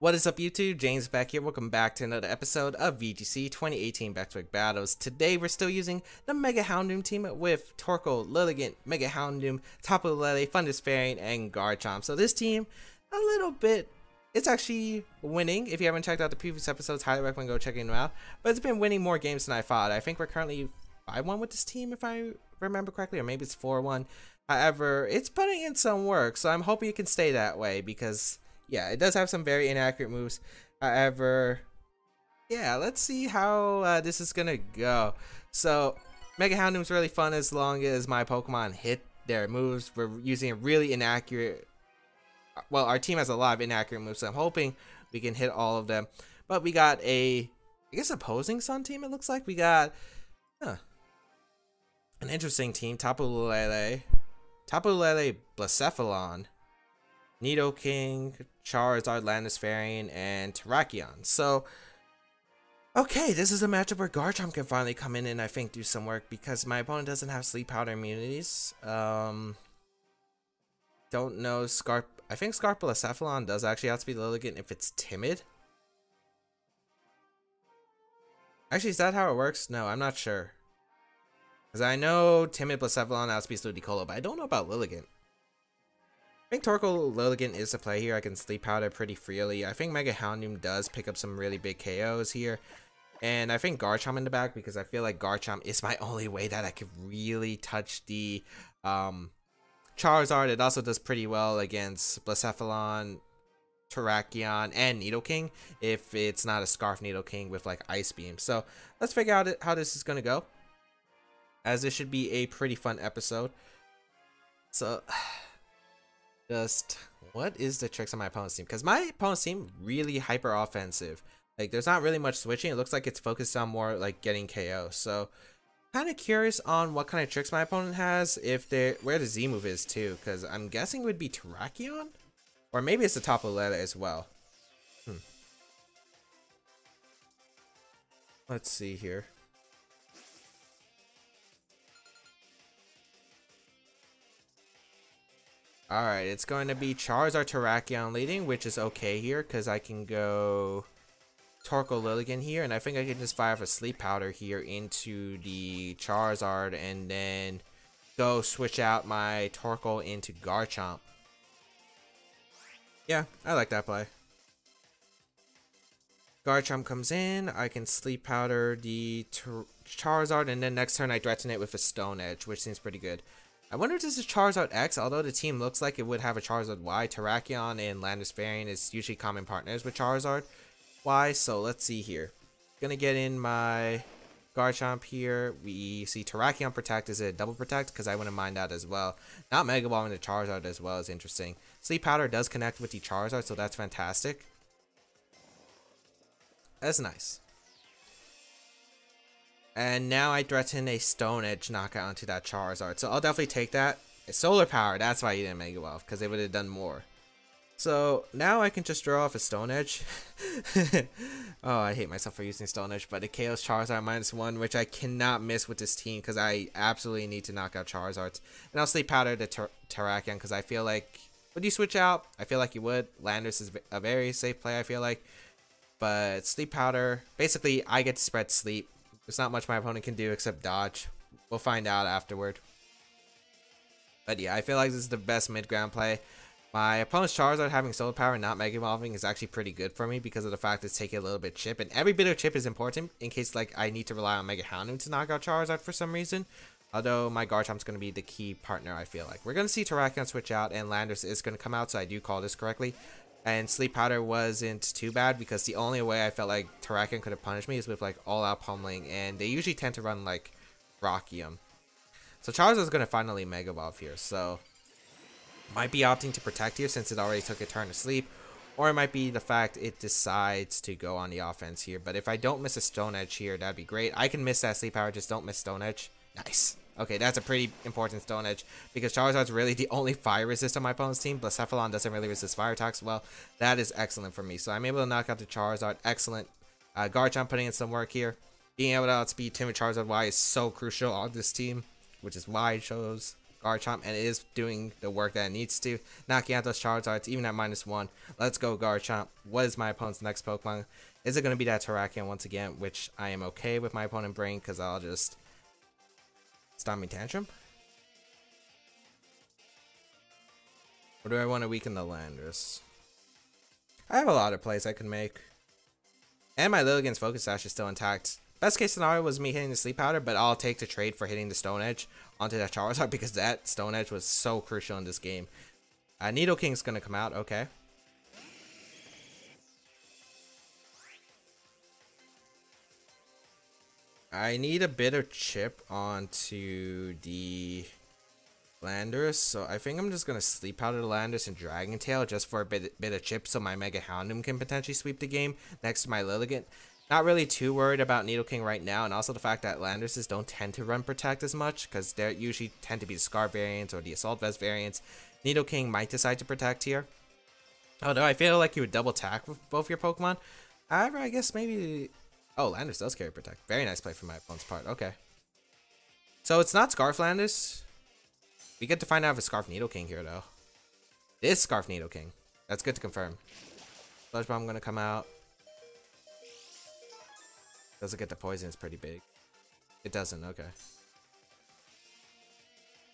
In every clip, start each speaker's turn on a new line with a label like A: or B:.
A: What is up YouTube? James Baek here. Welcome back to another episode of VGC 2018 Baek Battles. Today we're still using the Mega Houndoom team with Torkoal Lilligant, Mega Houndoom, Tapu Lele, Fundisfarian, and Garchomp. So this team, a little bit, it's actually winning. If you haven't checked out the previous episodes, highly recommend go checking them out. But it's been winning more games than I thought. I think we're currently 5-1 with this team if I remember correctly, or maybe it's 4-1. However, it's putting in some work, so I'm hoping it can stay that way because yeah, it does have some very inaccurate moves. However, yeah, let's see how this is gonna go. So, Mega Houndoom's really fun as long as my Pokemon hit their moves. We're using a really inaccurate. Well, our team has a lot of inaccurate moves, so I'm hoping we can hit all of them. But we got I guess, opposing Sun team. It looks like we got an interesting team. Tapu Lele, Blacephalon, Nidoking, Charizard, Landisfarian, and Terrakion. So, okay, this is a matchup where Garchomp can finally come in and I think do some work because my opponent doesn't have Sleep Powder immunities. Don't know. I think Scarf Blacephalon does actually outspeed Lilligant if it's timid. Actually, is that how it works? No, I'm not sure. Because I know timid Blacephalon outspeeds Ludicolo, but I don't know about Lilligant. I think Torkoal Lilligant is the play here. I can Sleep Powder pretty freely. I think Mega Houndoom does pick up some really big KOs here. And I think Garchomp in the back because I feel like Garchomp is my only way that I could really touch the Charizard. It also does pretty well against Blacephalon, Terrakion, and Nidoking if it's not a Scarf Nidoking with like Ice Beam. So let's figure out how this is going to go, as this should be a pretty fun episode. So just what is the tricks on my opponent's team? Because my opponent's team really hyper offensive. Like there's not really much switching. It looks like it's focused on more like getting KO. So kind of curious on what kind of tricks my opponent has. If they where the Z move is too, because I'm guessing it would be Terrakion, or maybe it's the Tapu Lele as well. Let's see here. Alright, it's going to be Charizard Terrakion leading, which is okay here because I can go Torkoal Lilligant here, and I think I can just fire off a Sleep Powder here into the Charizard and then go switch out my Torkoal into Garchomp. Yeah, I like that play. Garchomp comes in, I can Sleep Powder the Charizard, and then next turn I threaten it with a Stone Edge, which seems pretty good. I wonder if this is Charizard X, although the team looks like it would have a Charizard Y. Terrakion and Landisfarian is usually common partners with Charizard Y, so let's see here. Gonna get in my Garchomp here. We see Terrakion Protect. Is it a double Protect? Because I wouldn't mind that as well. Not Mega Ball into Charizard as well is interesting. Sleep Powder does connect with the Charizard, so that's fantastic. That's nice. And now I threaten a Stone Edge knockout onto that Charizard. So I'll definitely take that. It's Solar Power. That's why you didn't Mega Evolve, because they would have done more. So now I can just draw off a Stone Edge. Oh, I hate myself for using Stone Edge. But it KOs Charizard -1, which I cannot miss with this team because I absolutely need to knock out Charizards. And I'll Sleep Powder the Terrakion because I feel like, would you switch out? I feel like you would. Landers is a very safe play, I feel like. But Sleep Powder, basically I get to spread sleep. There's not much my opponent can do except dodge. We'll find out afterward. But yeah, I feel like this is the best mid-ground play. My opponent's Charizard having Solar Power and not Mega Evolving is actually pretty good for me because of the fact it's taking a little bit of chip. And every bit of chip is important in case like I need to rely on Mega Houndoom to knock out Charizard for some reason. Although my Garchomp's going to be the key partner, I feel like. We're going to see Terrakion switch out and Landers is going to come out, so I do call this correctly. And Sleep Powder wasn't too bad because the only way I felt like Terrakion could have punished me is with like all-out pummeling, and they usually tend to run like Rockium. So Charizard's going to finally Mega Evolve here, so might be opting to Protect here since it already took a turn to sleep, or it might be the fact it decides to go on the offense here. But if I don't miss a Stone Edge here, that'd be great. I can miss that Sleep Power, just don't miss Stone Edge. Nice. Okay, that's a pretty important Stone Edge because Charizard's really the only fire resist on my opponent's team. Blacephalon doesn't really resist fire attacks. Well, that is excellent for me. So I'm able to knock out the Charizard. Excellent. Garchomp putting in some work here. Being able to outspeed timid Charizard Y is so crucial on this team, which is why it shows Garchomp, and it is doing the work that it needs to, knocking out those Charizards even at -1. Let's go Garchomp. What is my opponent's next Pokemon? Is it going to be that Terrakion once again, which I am okay with my opponent bringing because I'll just Stomping Tantrum? Or do I want to weaken the Landers? I have a lot of plays I can make. And my Lilligant's Focus Sash is still intact. Best case scenario was me hitting the Sleep Powder, but I'll take the trade for hitting the Stone Edge onto that Charizard because that Stone Edge was so crucial in this game. Nidoking's going to come out, okay. I need a bit of chip onto the Landers, so I think I'm just going to Sleep Powder the Landers and Dragon Tail just for a bit of chip so my Mega Houndoom can potentially sweep the game next to my Lilligant. Not really too worried about Nidoking right now, and also the fact that Landerses don't tend to run Protect as much because they usually tend to be the Scarf variants or the Assault Vest variants. Nidoking might decide to Protect here. Although I feel like you would double attack with both your Pokemon. However, I guess maybe... Oh, Landers does carry Protect. Very nice play from my opponent's part. Okay. So it's not Scarf Landers. We get to find out if it's Scarf Nidoking here, though. It is Scarf Nidoking. That's good to confirm. Sludge Bomb going to come out. Doesn't get the poison, it's pretty big. It doesn't, okay.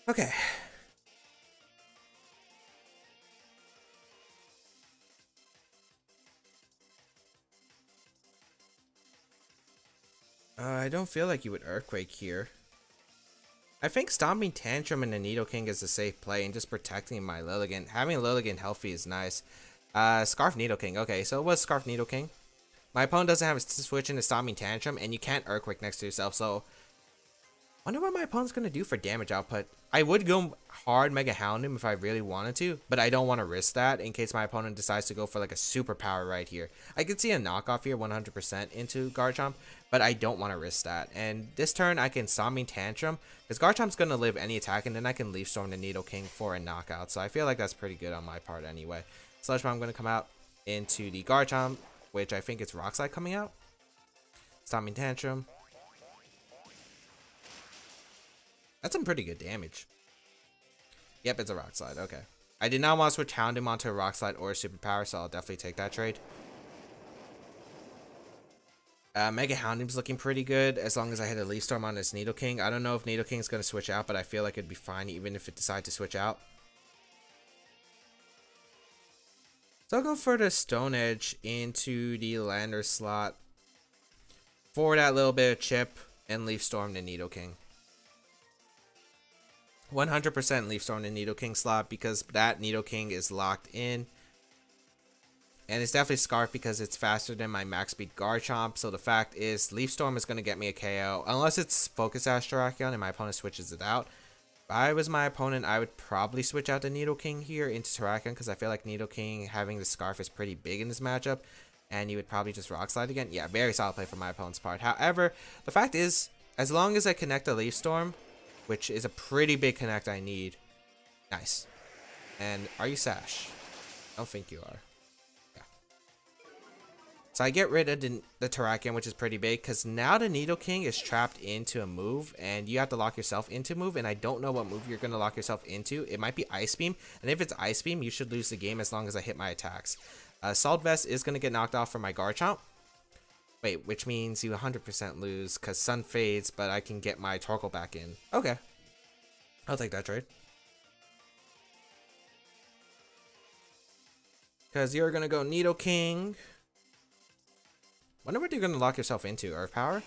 A: Okay. I don't feel like you would Earthquake here. I think Stomping Tantrum and the Nidoking is a safe play, and just protecting my Lilligant. Having a Lilligant healthy is nice. Scarf Nidoking. Okay, so it was Scarf Nidoking. My opponent doesn't have a switch into Stomping Tantrum, and you can't Earthquake next to yourself, so... I wonder what my opponent's going to do for damage output. I would go hard Mega Houndoom if I really wanted to, but I don't want to risk that in case my opponent decides to go for like a superpower right here. I could see a knockoff here 100% into Garchomp, but I don't want to risk that. And this turn I can Stomping Tantrum, because Garchomp's going to live any attack, and then I can Leaf Storm the Nidoking for a knockout. So I feel like that's pretty good on my part anyway. Sludge Bomb going to come out into the Garchomp, which I think it's Rock Slide coming out. Stomping Tantrum. That's some pretty good damage. Yep, it's a Rock Slide. Okay. I did not want to switch Houndoom onto a Rock Slide or a Superpower, so I'll definitely take that trade. Mega Houndoom's looking pretty good as long as I hit a Leaf Storm on this Nidoking. I don't know if Nidoking's going to switch out, but I feel like it'd be fine even if it decides to switch out. So I'll go for the Stone Edge into the Lander slot for that little bit of chip and Leaf Storm the Nidoking. 100% Leaf Storm the Nidoking slot because that Nidoking is locked in. And it's definitely Scarf because it's faster than my max speed Garchomp. So the fact is, Leaf Storm is going to get me a KO. Unless it's Focus Sash Terrakion and my opponent switches it out. If I was my opponent, I would probably switch out the Nidoking here into Terrakion because I feel like Nidoking having the Scarf is pretty big in this matchup. And you would probably just Rock Slide again. Yeah, very solid play from my opponent's part. However, the fact is, as long as I connect the Leaf Storm, which is a pretty big connect I need. Nice. And are you Sash? I don't think you are. Yeah. So I get rid of the Terrakion, which is pretty big, because now the Nidoking is trapped into a move, and you have to lock yourself into a move, and I don't know what move you're going to lock yourself into. It might be Ice Beam, and if it's Ice Beam, you should lose the game as long as I hit my attacks. Assault Vest is going to get knocked off for my Garchomp. Wait, which means you 100% lose because Sun fades, but I can get my Torkoal back in. Okay. I'll take that trade. Because you're going to go Nidoking. Wonder what you're going to lock yourself into. Earth Power?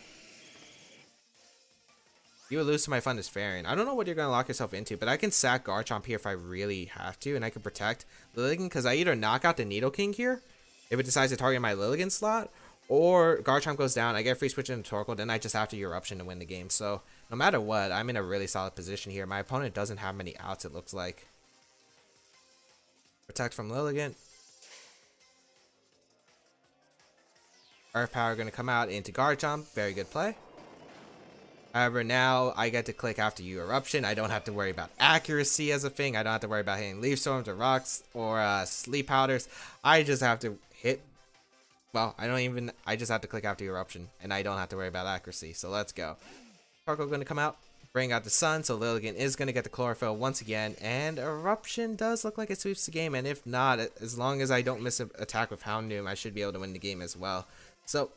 A: You would lose to my Fundus Fairy. I don't know what you're going to lock yourself into, but I can sack Garchomp here if I really have to, and I can protect Lilligant because I either knock out the Nidoking here if it decides to target my Lilligant slot, or Garchomp goes down, I get free switch into Torkoal, then I just have to Eruption to win the game. So, no matter what, I'm in a really solid position here. My opponent doesn't have many outs, it looks like. Protect from Lilligant. Earth Power going to come out into Garchomp. Very good play. However, now I get to click after you Eruption. I don't have to worry about accuracy as a thing. I don't have to worry about hitting Leaf Storms or Rocks or Sleep Powders. I just have to hit... Well, I just have to click after Eruption, and I don't have to worry about accuracy, so let's go. Torkoal going to come out. bring out the sun, so Lilligant is going to get the chlorophyll once again, and Eruption does look like it sweeps the game, and if not, as long as I don't miss an attack with Houndoom, I should be able to win the game as well. So,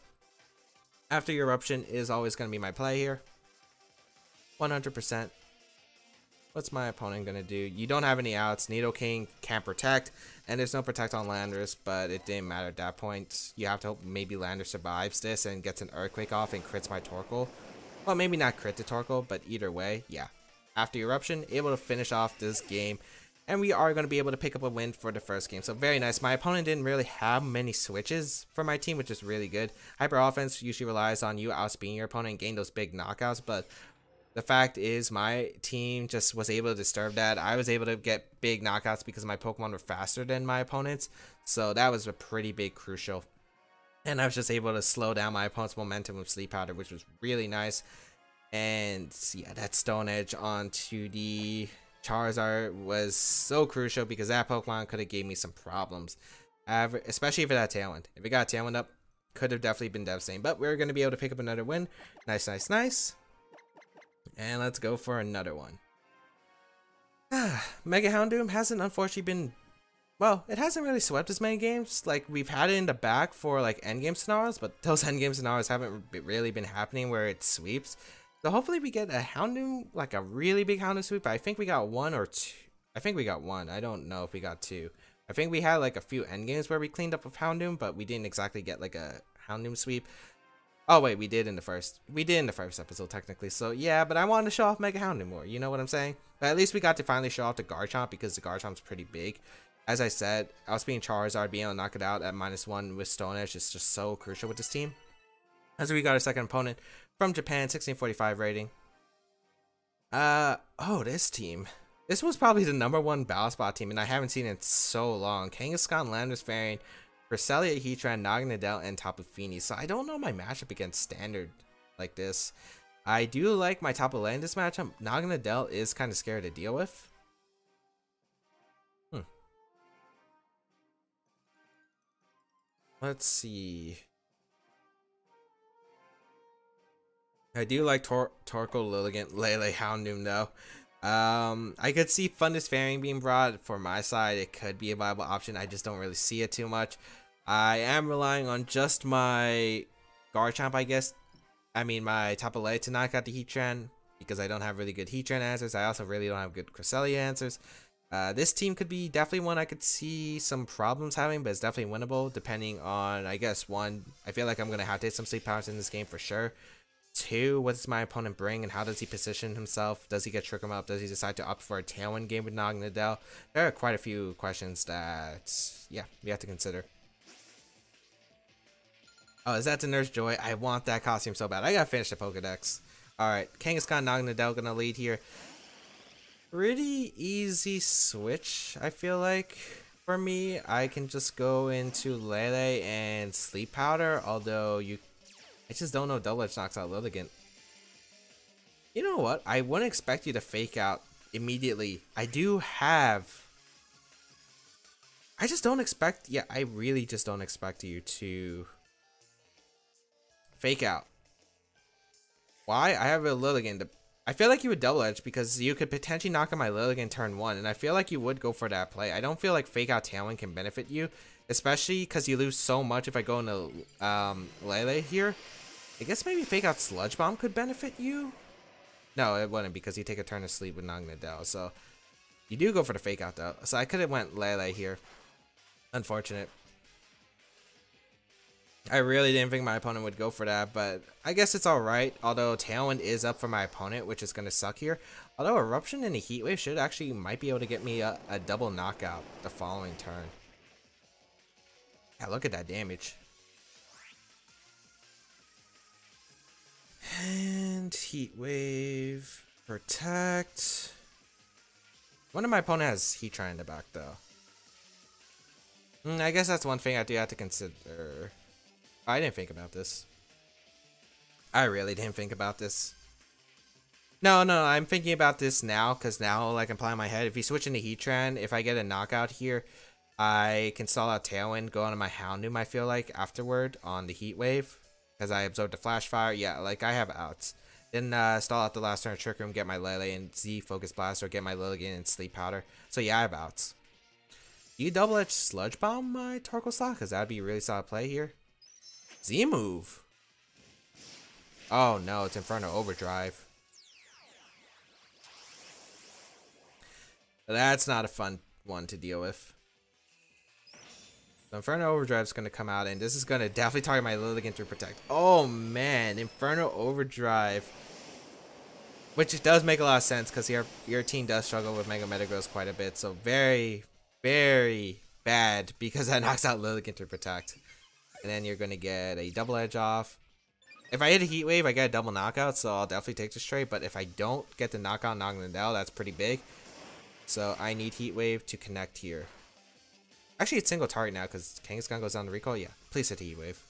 A: after your Eruption is always going to be my play here. 100%. What's my opponent going to do? You don't have any outs. Nidoking can't protect, and there's no protect on Landorus, but it didn't matter at that point. You have to hope maybe Landorus survives this and gets an Earthquake off and crits my Torkoal. Well, maybe not crit the Torkoal, but either way, yeah. After Eruption, able to finish off this game, and we are going to be able to pick up a win for the first game. So very nice. My opponent didn't really have many switches for my team, which is really good. Hyper Offense usually relies on you outspeeding your opponent and gain those big knockouts, but the fact is my team just was able to disturb that. I was able to get big knockouts because my Pokemon were faster than my opponents, so that was a pretty big crucial. And I was just able to slow down my opponent's momentum with Sleep Powder, which was really nice. And yeah, that Stone Edge onto the Charizard was so crucial because that Pokemon could have gave me some problems, especially if it had Tailwind. If it got Tailwind up, could have definitely been devastating. But we're going to be able to pick up another win. Nice, nice, nice. And let's go for another one. Mega Houndoom hasn't unfortunately been, well, it hasn't really swept as many games. Like, we've had it in the back for like endgame scenarios, but those endgame scenarios haven't really been happening where it sweeps. So hopefully we get a Houndoom, like a really big Houndoom sweep. I think we got one or two. I think we got one. I don't know if we got two. I think we had like a few endgames where we cleaned up with Houndoom, but we didn't exactly get like a Houndoom sweep. Oh wait, we did in the first episode technically. So yeah, but I wanted to show off Mega Houndoom more. You know what I'm saying? But at least we got to finally show off the Garchomp because the Garchomp's pretty big. As I said, outspeeding Charizard, being able to knock it out at -1 with Stone Edge is just so crucial with this team. As we got our second opponent from Japan, 1645 rating. Oh, this team. This was probably the #1 Battle Spot team, and I haven't seen it in so long. Kangaskhan, Landorus Variant, Cresselia, Heatran, Naganadel, and Tapu Fini. So I don't know my matchup against standard like this. I do like my Tapu Lele in this matchup. Naganadel is kind of scary to deal with. Let's see. I do like Torkoal Lilligant, Lele Houndoom though. I could see Fundus Fairing being brought for my side. It could be a viable option. I just don't really see it too much. I am relying on just my Garchomp, I guess. I mean, my Tapu Lele to knock out the Heatran because I don't have really good Heatran answers. I also really don't have good Cresselia answers. This team could be definitely one I could see some problems having, but it's definitely winnable depending on, I guess, one, I feel like I'm going to have to hit some Sleep Powers in this game for sure. Two, what does my opponent bring and how does he position himself? Does he get Trick 'em Up? Does he decide to opt for a Tailwind game with Naganadel? There are quite a few questions that, yeah, we have to consider. Oh, is that the Nurse Joy? I want that costume so bad. I gotta finish the Pokedex. Alright, Kangaskhan, Naganadel gonna lead here. Pretty easy switch, I feel like, for me. I can just go into Lele and Sleep Powder, although I just don't know Double Edge knocks out Lilligant. You know what? I wouldn't expect you to fake out immediately. I just don't expect, yeah, I really just don't expect you to fake out. Why? I have a Lilligant. I feel like you would Double Edge because you could potentially knock out my Lilligant turn 1, and I feel like you would go for that play. I don't feel like fake out Tailwind can benefit you, especially because you lose so much if I go into Lele here. I guess maybe fake out Sludge Bomb could benefit you. No, it wouldn't because you take a turn to sleep with Naganadel. So you do go for the fake out though. So I could have went Lele here. Unfortunate. I really didn't think my opponent would go for that, but I guess it's alright. Although Tailwind is up for my opponent, which is going to suck here. Although Eruption and a Heat Wave might be able to get me a double knockout the following turn. Yeah, look at that damage. And Heat Wave, Protect. One of my opponent has Heatran in the back though. I guess that's one thing I do have to consider. I didn't think about this. I really didn't think about this. No, I'm thinking about this now because now, like, I'm playing my head. If you switch into Heatran, if I get a knockout here, I can stall out Tailwind, go onto my Houndoom, I feel like, afterward on the Heat Wave. Because I absorbed the Flash Fire. Yeah, like, I have outs. Then stall out the last turn of Trick Room, get my Lele and Z Focus Blast, or get my Lilligant and Sleep Powder. So yeah, I have outs. Do you double edge Sludge Bomb my Torkoal slot? Because that'd be a really solid play here. Z move. Oh no, it's Inferno Overdrive. That's not a fun one to deal with. So Inferno Overdrive is going to come out, and this is going to definitely target my Lilligant through Protect. Oh man, Inferno Overdrive. Which does make a lot of sense because your team does struggle with Mega Metagross quite a bit. So very, very bad because that knocks out Lilligant through Protect. And then you're going to get a double edge off. If I hit a Heat Wave, I get a double knockout, so I'll definitely take this trade. But if I don't get the knockout Naganadel, that's pretty big. So I need Heat Wave to connect here. Actually, it's single target now because Kangaskhan goes down to recall. Yeah, please hit Heat Wave.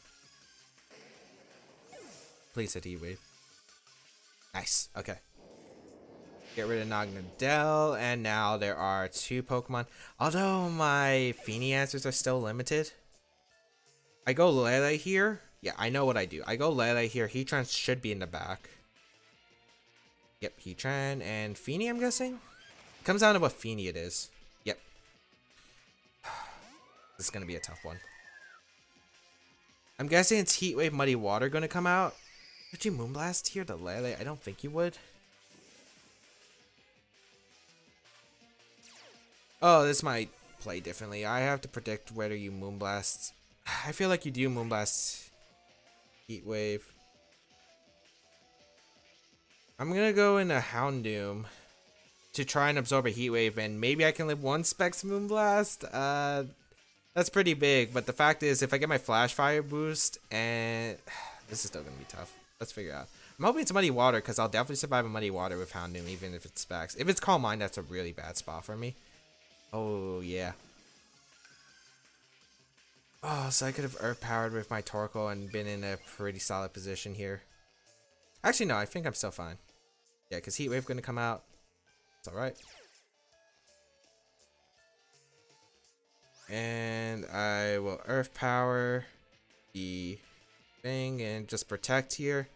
A: Please hit Heat Wave. Nice. Okay. Get rid of Naganadel, and now there are 2 Pokemon. Although my Feeny answers are still limited. I go Lele here. Yeah, I know what I do. I go Lele here. Heatran should be in the back. Yep, Heatran and Feeny, I'm guessing. It comes down to what Feeny it is. Yep. This is going to be a tough one. I'm guessing it's Heat Wave Muddy Water going to come out. Would you Moonblast here to Lele? I don't think you would. Oh, this might play differently. I have to predict whether you Moonblast. I feel like you do Moonblast Heat Wave. I'm going to go into Houndoom to try and absorb a Heat Wave, and maybe I can live 1 Specs Moonblast. That's pretty big, but the fact is, if I get my Flash Fire boost, and this is still going to be tough. Let's figure it out. I'm hoping it's Muddy Water, because I'll definitely survive a Muddy Water with Houndoom, even if it's Specs. If it's Calm Mind, that's a really bad spot for me. Oh, yeah. Oh, so I could have Earth Powered with my Torkoal and been in a pretty solid position here. Actually, no, I think I'm still fine. Yeah, because Heat Wave going to come out. It's alright. And I will Earth Power the thing and just Protect here.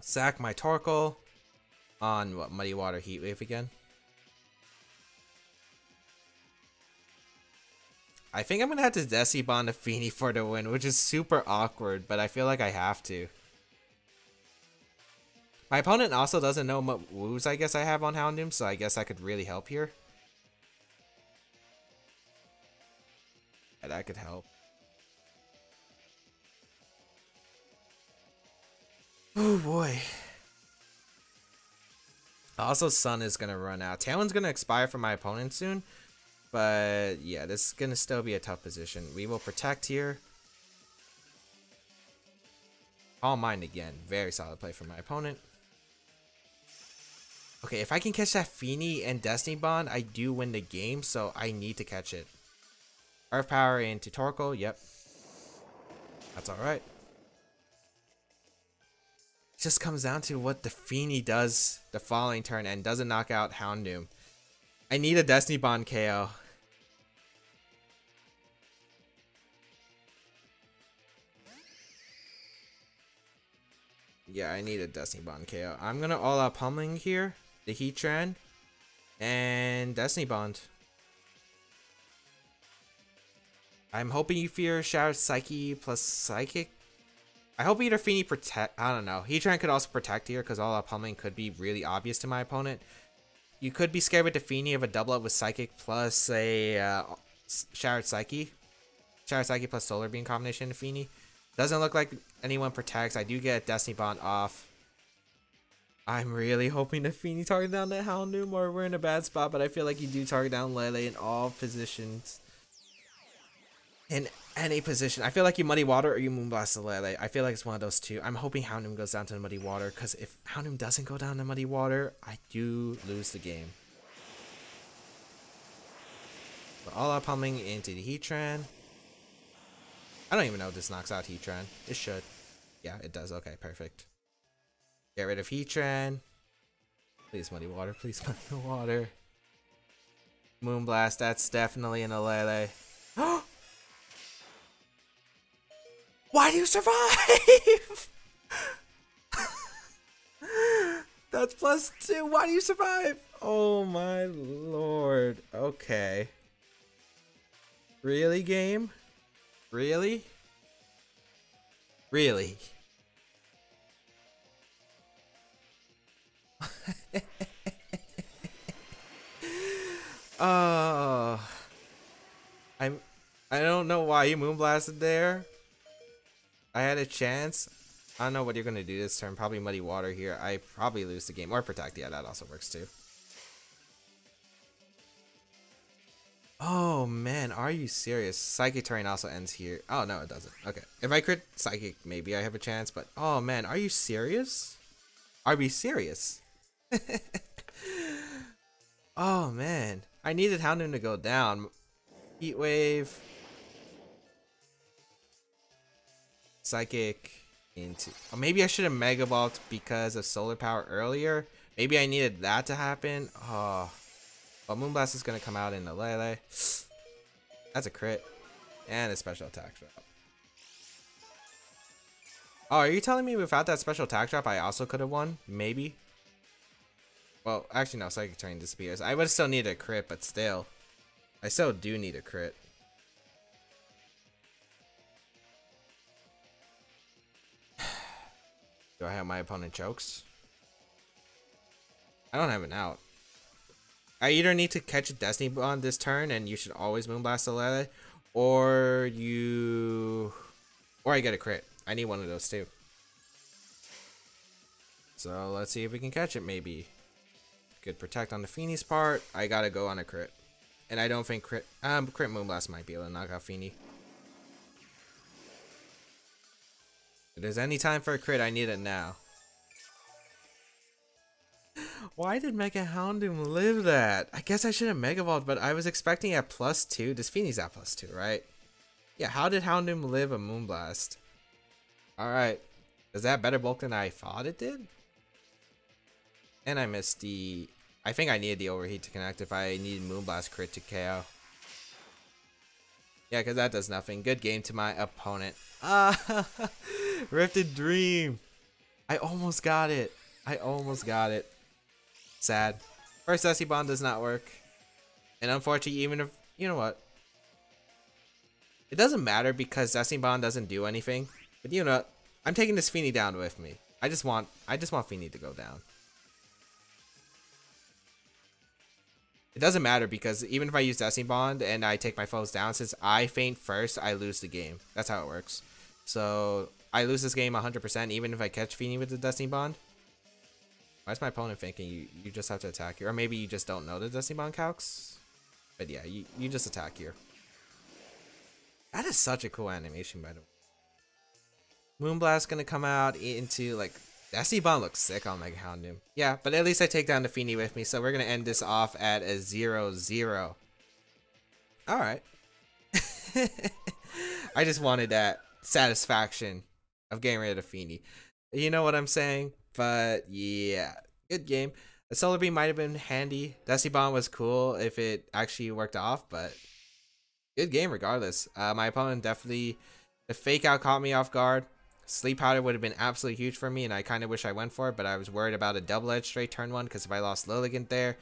A: Sack my Torkoal on what, Muddy Water Heat Wave again. I think I'm going to have to Desi Bond a Feeny for the win, which is super awkward, but I feel like I have to. My opponent also doesn't know what woos I guess I have on Houndoom, so I guess I could really help here. Yeah, that could help. Oh boy. Also, Sun is going to run out. Talon's going to expire for my opponent soon. But yeah, this is going to still be a tough position. We will Protect here. Calm Mind again. Very solid play for my opponent. Okay, if I can catch that Feeny and Destiny Bond, I do win the game, so I need to catch it. Earth Power into Torkoal. Yep. That's alright. It just comes down to what the Feeny does the following turn and doesn't knock out Houndoom. I need a Destiny Bond KO. Yeah, I need a Destiny Bond KO. I'm going to all-out pummeling here. The Heatran. And Destiny Bond. I'm hoping you fear Shadow Psyche plus Psychic. I hope either Feeny Protect. I don't know. Heatran could also Protect here because all-out pummeling could be really obvious to my opponent. You could be scared with the Feeny of a double up with Psychic plus a Shattered Psyche. Shattered Psyche plus Solar Beam combination to Feeny. Doesn't look like anyone protects. I do get Destiny Bond off. I'm really hoping the Feeny target down that Houndoom, or we're in a bad spot, but I feel like you do target down Lele in all positions. In any position. I feel like you Muddy Water or you Moonblast the Lele. I feel like it's one of those two. I'm hoping Houndoom goes down to the Muddy Water, because if Houndoom doesn't go down to Muddy Water, I do lose the game. But all out pummeling into the Heatran. I don't even know if this knocks out Heatran. It should. Yeah, it does. Okay, perfect. Get rid of Heatran. Please Muddy Water. Please Muddy Water. Moonblast. That's definitely an Lele. Why do you survive? That's +2. Why do you survive? Oh my lord. Okay. Really, game? Really? Really? uh, I don't know why you moonblasted there. I had a chance. I don't know what you're gonna do this turn. Probably muddy water here. I probably lose the game or protect. Yeah, that also works too. Oh man, are you serious? Psychic terrain also ends here. Oh no, it doesn't. Okay, if I crit psychic, maybe I have a chance. But oh man, are you serious? Are we serious? Oh man, I needed Houndoom to go down. Heat wave. Psychic into. Oh, maybe I should have Mega Evolved because of solar power earlier. Maybe I needed that to happen. Oh, but Moonblast is gonna come out in the Lele. That's a crit and a special attack drop. Oh, are you telling me without that special attack drop, I also could have won? Maybe. Well, actually, no. Psychic Terrain disappears. I would still need a crit, but still, I still do need a crit. Do I have my opponent chokes? I don't have an out. I either need to catch a Destiny Bond this turn, and you should always Moonblast the Lele, or I get a crit. I need one of those too. So let's see if we can catch it. Maybe. Good protect on the Feenie's part. I gotta go on a crit, and I don't think crit Moonblast might be able to knock out Feenie. If there's any time for a crit, I need it now. Why did Mega Houndoom live that? I guess I should have Mega Evolved, but I was expecting at +2. This Feenie's at +2, right? Yeah, how did Houndoom live a Moonblast? Alright. Is that better bulk than I thought it did? And I missed the... I think I needed the overheat to connect if I needed Moonblast crit to KO. Yeah, because that does nothing. Good game to my opponent. Ah, Rifted Dream. I almost got it. I almost got it. Sad. First Destiny Bond does not work. And unfortunately, even if... You know what? It doesn't matter because Destiny Bond doesn't do anything. But you know what? I'm taking this Feenie down with me. I just want Feenie to go down. It doesn't matter because even if I use Destiny Bond and I take my foes down, since I faint first, I lose the game. That's how it works. So I lose this game 100% even if I catch Feenie with the Destiny Bond. Why is my opponent thinking you just have to attack here? Or maybe you just don't know the Destiny Bond calcs? But yeah, you just attack here. That is such a cool animation, by the way. Moonblast gonna come out into like... Destiny Bond looks sick on Mega Houndoom. Yeah, but at least I take down the Feenie with me, so we're gonna end this off at a 0-0. Alright. I just wanted that satisfaction of getting rid of Feenie. You know what I'm saying? But yeah, good game. A Solar Beam might have been handy. Destiny Bond was cool if it actually worked off, but good game regardless. My opponent definitely... The fake out caught me off guard. Sleep Powder would have been absolutely huge for me, and I kind of wish I went for it, but I was worried about a double-edged straight turn one, because if I lost Lilligant there,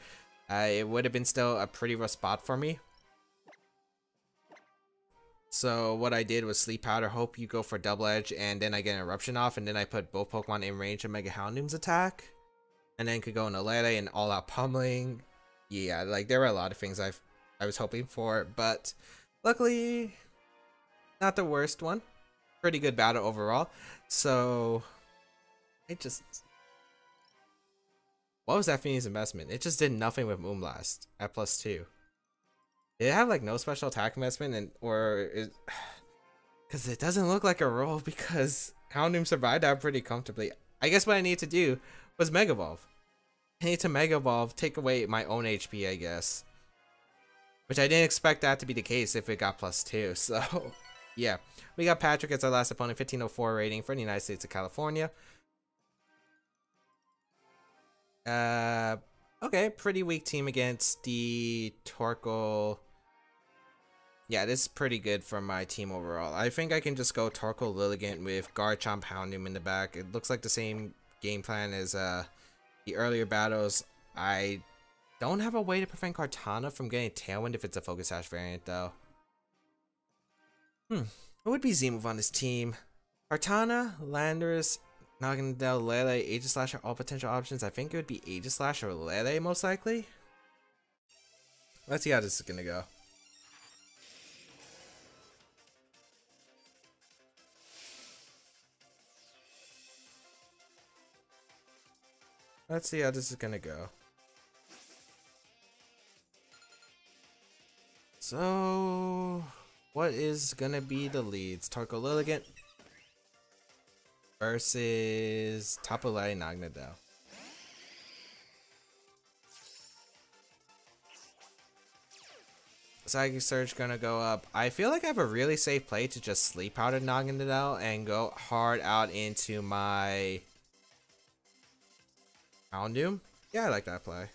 A: it would have been still a pretty rough spot for me. So what I did was Sleep Powder, hope you go for double edge, and then I get an Eruption off, and then I put both Pokemon in range of Mega Houndoom's attack, and then could go into Lele and all-out pummeling. Yeah, like there were a lot of things I was hoping for, but luckily, not the worst one. Pretty good battle overall. So it just... What was that Phoenix investment? It just did nothing with Moonblast at +2. Did it have like no special attack investment, and because it doesn't look like a roll because Houndoom survived that pretty comfortably. I guess what I need to do was Mega Evolve. I need to Mega Evolve, take away my own HP, I guess. Which I didn't expect that to be the case if it got +2, so... Yeah, we got Patrick as our last opponent, 1504 rating for the United States of California. Okay, pretty weak team against the Torkoal. Yeah, this is pretty good for my team overall. I think I can just go Torkoal Lilligant with Garchomp Houndoom in the back. It looks like the same game plan as the the earlier battles, I don't have a way to prevent Kartana from getting Tailwind if it's a Focus Sash variant, though. It would be Z-Move on this team. Kartana, Landorus, Naganadel, Lele, Aegislash are all potential options. I think it would be Aegislash or Lele, most likely. Let's see how this is gonna go. Let's see how this is gonna go. So, what is gonna be the leads? Torkoal Lilligant versus Tapu Lele Naganadel. Psychic Surge gonna go up. I feel like I have a really safe play to just Sleep Powder Naganadel and go hard out into my Houndoom. Yeah, I like that play.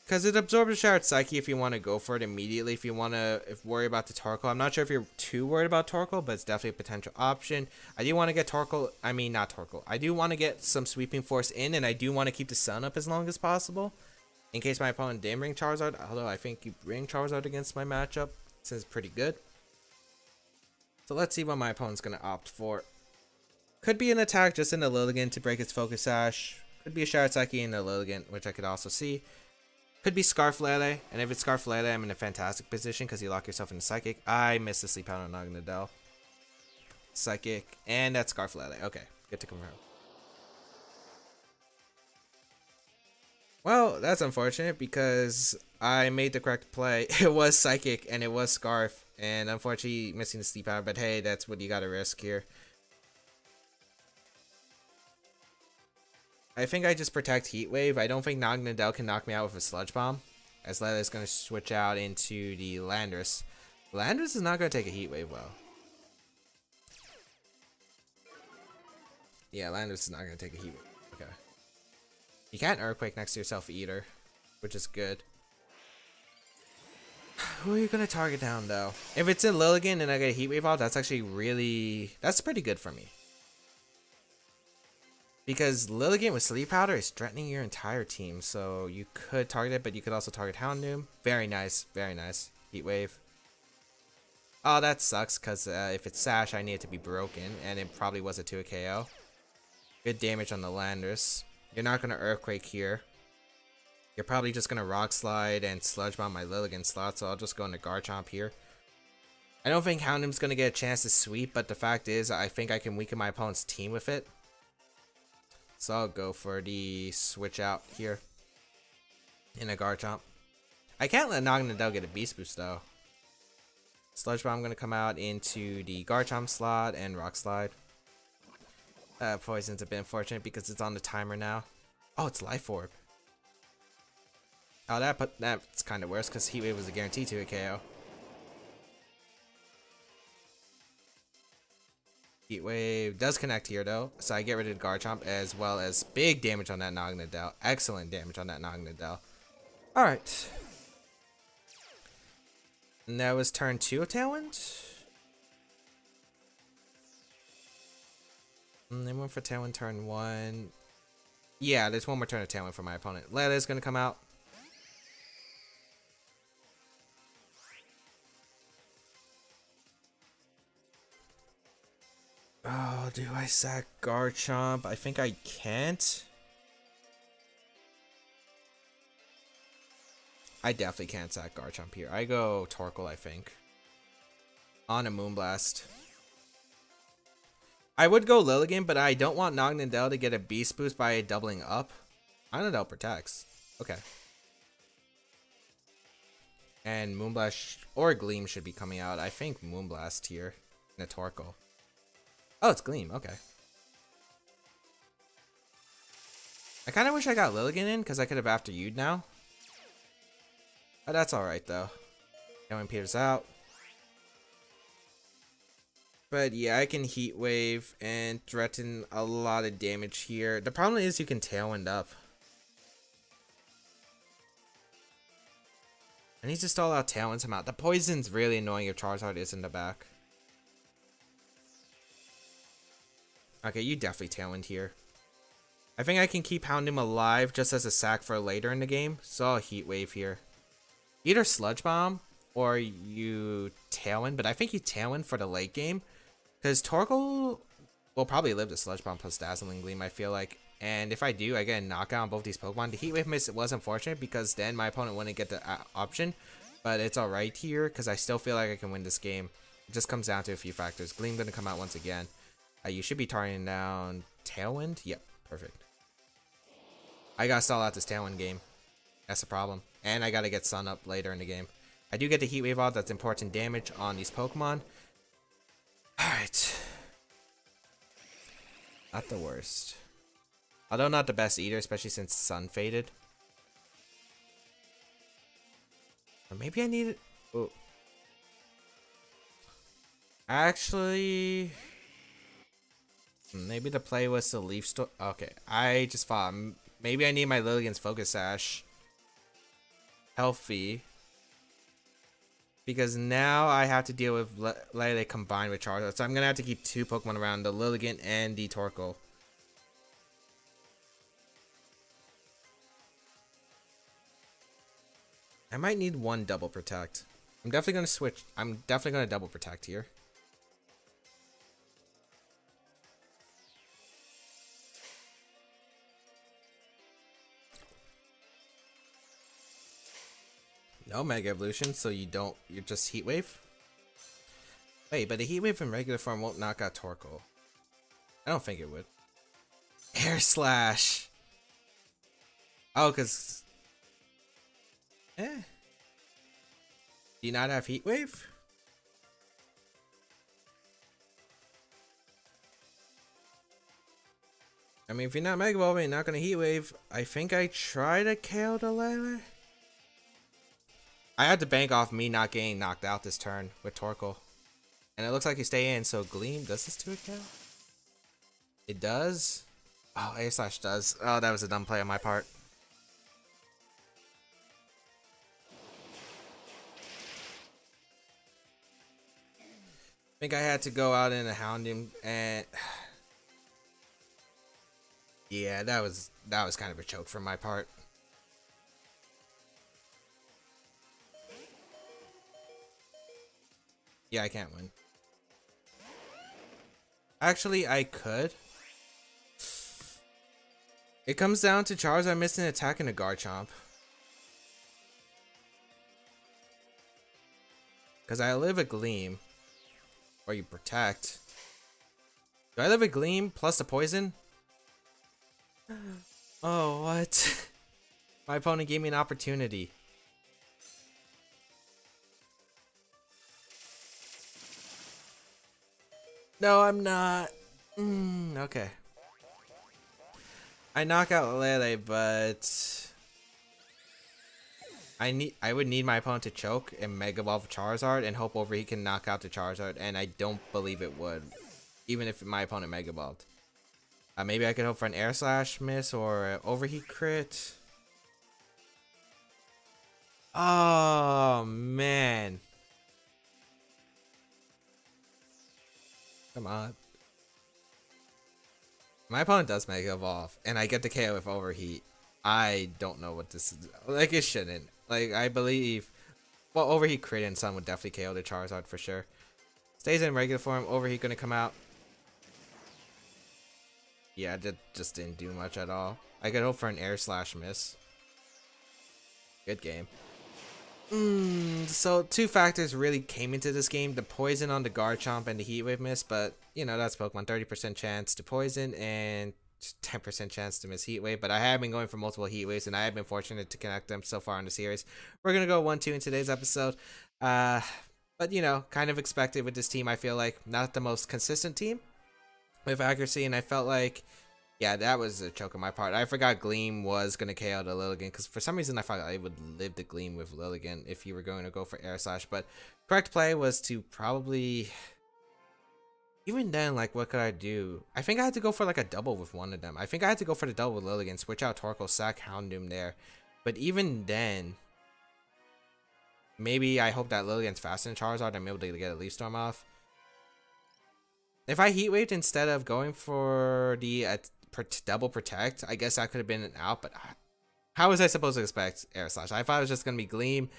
A: Because it absorbs a Showered Psyche if you want to go for it immediately. If you want to worry about the Torkoal. I'm not sure if you're too worried about Torkoal, but it's definitely a potential option. I do want to get Torkoal. I mean, not Torkoal. I do want to get some Sweeping Force in, and I do want to keep the sun up as long as possible. In case my opponent didn't bring Charizard. Although I think you bring Charizard against my matchup. This is pretty good. So let's see what my opponent's going to opt for. Could be an attack just in the Lilligant to break its Focus Sash. Could be a Showered Psyche in the Lilligant, which I could also see. Could be Scarf Lele, and if it's Scarf Lele, I'm in a fantastic position because you lock yourself into Psychic. I missed the Sleep Powder on Naganadel. Psychic, and that's Scarf Lele. Okay, good to confirm. Well, that's unfortunate because I made the correct play. It was Psychic, and it was Scarf, and unfortunately missing the Sleep Powder, but hey, that's what you gotta risk here. I think I just protect Heat Wave. I don't think Naganadel can knock me out with a Sludge Bomb, as Lele is going to switch out into the Landorus. Landorus is not going to take a Heat Wave well. Yeah, Landorus is not going to take a Heat Wave. Okay. You can't Earthquake next to yourself either, which is good. Who are you going to target down, though? If it's in Lilligant and I get a Heat Wave out, that's actually really... That's pretty good for me. Because Lilligant with Sleep Powder is threatening your entire team, so you could target it, but you could also target Houndoom. Very nice, very nice. Heat Wave. Oh, that sucks, because if it's Sash, I need it to be broken, and it probably was a 2 KO. Good damage on the Landorus. You're not going to Earthquake here. You're probably just going to Rock Slide and Sludge Bomb my Lilligant slot, so I'll just go into Garchomp here. I don't think Houndoom's going to get a chance to sweep, but the fact is, I think I can weaken my opponent's team with it. So I'll go for the switch out here in a Garchomp. I can't let Naganadel get a Beast Boost though. Sludge Bomb going to come out into the Garchomp slot and Rock Slide. Poison's a bit unfortunate because it's on the timer now. Oh, it's Life Orb. Oh, that's kind of worse because Heat Wave was a guarantee to a KO. Heat Wave does connect here though, so I get rid of the Garchomp as well as big damage on that Naganadel. Excellent damage on that Naganadel. Alright. And that was turn 2 of Tailwind. And they went for Tailwind turn 1. Yeah, there's one more turn of Tailwind for my opponent. Lele's gonna come out. Oh, do I sack Garchomp? I think I can't. I definitely can't sack Garchomp here. I go Torkoal, I think. On a Moonblast. I would go Lilligant, but I don't want Naganadel to get a Beast Boost by doubling up. Naganadel protects. Okay. And Moonblast or Gleam should be coming out. I think Moonblast here in a Torkoal. Oh, it's Gleam. Okay. I kind of wish I got Lilligant in because I could have after you'd now. But that's alright though. Tailwind peters out. But yeah, I can Heat Wave and threaten a lot of damage here. The problem is you can Tailwind up. I need to stall out Tailwind somehow. The poison's really annoying if Charizard is in the back. Okay, you definitely Tailwind here. I think I can keep Houndoom alive just as a sack for later in the game, so I'll Heat Wave here. Either Sludge Bomb or you Tailwind, but I think you Tailwind for the late game, because Torkoal will probably live the Sludge Bomb plus Dazzling Gleam, I feel like. And if I do, I get a knockout on both these Pokemon. The Heat Wave miss was unfortunate because then my opponent wouldn't get the option, but it's alright here because I still feel like I can win this game. It just comes down to a few factors. Gleam gonna come out once again. You should be targeting down Tailwind. Yep, perfect. I gotta stall out this Tailwind game. That's the problem. And I gotta get Sun up later in the game. I do get the Heat Wave out. That's important damage on these Pokemon. Alright. Not the worst. Although not the best either, especially since Sun faded. Or maybe I need it. Oh. Actually, maybe the play was to leave store. Okay, I just thought maybe I need my Lilligant's Focus Sash healthy, because now I have to deal with Lele combined with Charizard. So I'm gonna have to keep two Pokemon around, the Lilligant and the Torkoal. I might need one double protect. I'm definitely gonna switch. I'm definitely gonna double protect here. No Mega Evolution, so you're just Heat Wave? Wait, but the Heat Wave in regular form won't knock out Torkoal. I don't think it would. Air Slash! Oh, cause... Do you not have Heat Wave? I mean, if you're not Mega Evolving, you're not gonna Heat Wave. I think I tried to KO the Lele. I had to bank off me not getting knocked out this turn with Torkoal. And it looks like you stay in, so Gleam, does this do it count? It does? Oh, Air Slash does. Oh, that was a dumb play on my part. I think I had to go out in a Houndoom and... yeah, that was kind of a choke from my part. Yeah, I can't win. Actually, I could. It comes down to Charizard missing an attack and a Garchomp. Because I live a Gleam. Or you protect. Do I live a Gleam plus a poison? Oh, what? My opponent gave me an opportunity. No, I'm not. Okay. I knock out Lele, but I would need my opponent to choke and Mega Evolve Charizard and hope over he can knock out the Charizard, and I don't believe it would, even if my opponent Mega Evolved. Maybe I could hope for an Air Slash miss or an Overheat crit. Oh man. Come on. My opponent does Mega Evolve, and I get the KO with Overheat. I don't know what this is. Like, it shouldn't. Like, I believe... well, Overheat crit and Sun would definitely KO the Charizard for sure. Stays in regular form. Overheat gonna come out. Yeah, that just didn't do much at all. I could hope for an Air Slash miss. Good game. So two factors really came into this game: the poison on the Garchomp and the Heat Wave miss. But you know, that's Pokemon. 30% chance to poison and 10% chance to miss Heat Wave. But I have been going for multiple Heat Waves, and I have been fortunate to connect them so far in the series. We're gonna go 1-2 in today's episode. But you know, kind of expected with this team. I feel like not the most consistent team with accuracy, and I felt like, yeah, that was a choke on my part. I forgot Gleam was going to KO the Lilligant, because for some reason I thought I would live the Gleam with Lilligant if you were going to go for Air Slash. But correct play was to probably... even then, like, what could I do? I think I had to go for, like, a double with one of them. I think I had to go for the double with Lilligant, switch out Torkoal, sack Houndoom there. But even then, maybe I hope that Lilligant's faster than Charizard. I'm able to get a Leaf Storm off. If I Heat Waved instead of going for the double protect. I guess that could have been an out, but how was I supposed to expect Air Slash? I thought it was just gonna be Gleam,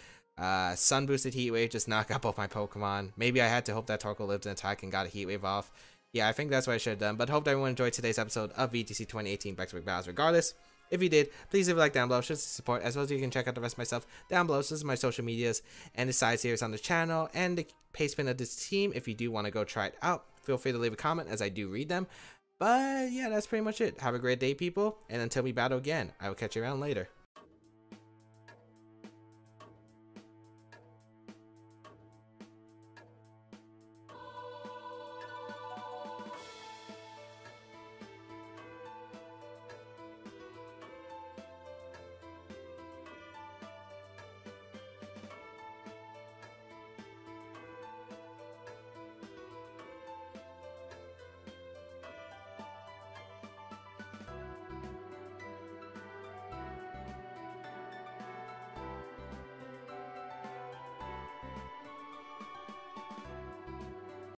A: Sun boosted Heat Wave, just knock out both my Pokemon. Maybe I had to hope that Torkoal lived an attack and got a Heat Wave off. Yeah, I think that's what I should have done. But hope everyone enjoyed today's episode of VGC 2018 Baek Battles. Regardless, if you did, please leave a like down below, show some support, as well as you can check out the rest of my stuff down below. So this is my social medias and the side series on the channel and the paste pin of this team. If you do want to go try it out, feel free to leave a comment as I do read them. But yeah, that's pretty much it. Have a great day, people, and until we battle again, I will catch you around later.